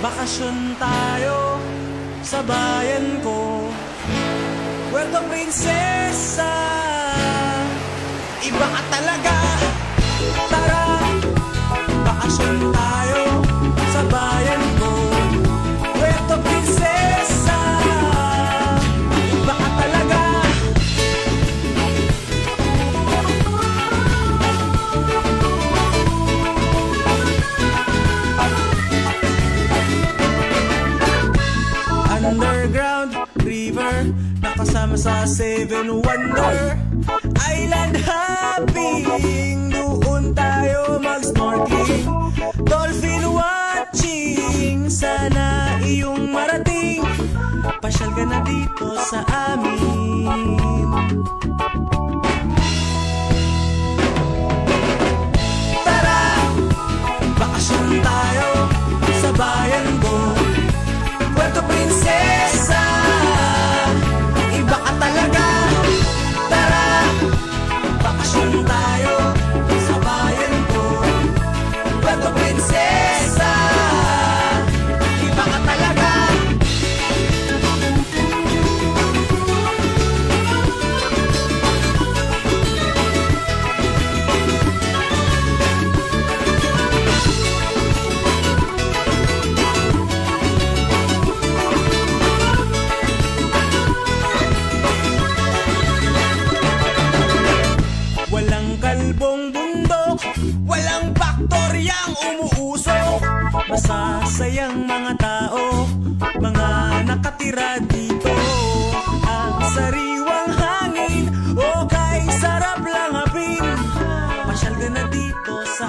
Bakasyon tayo sa bayan ko, Puerto Princesa. Iba ka talaga. Tara, bakasyon tayo sa bayan ko, Puerto Princesa. Iba ka talaga. Underground river, nakasama sa Seven Wonder Island hopping. Doon tayo mag-snorkeling, dolphin watching. Sana iyong marating, pasyal ka na dito sa amin. Tara, bakasyon tayo sa bayan ko, Puerto Princesa. Iba ka talaga. Tara, bakasyon tayo sa bayan ko, Puerto Princesa. Iba ka talaga. Walang kalbong bundok, walang baktoryang umuusok. Masasayang mga tao, mga nakatira dito. Ang sariwang hangin, o kay sarap lang hapin. Pasyal ka na dito sa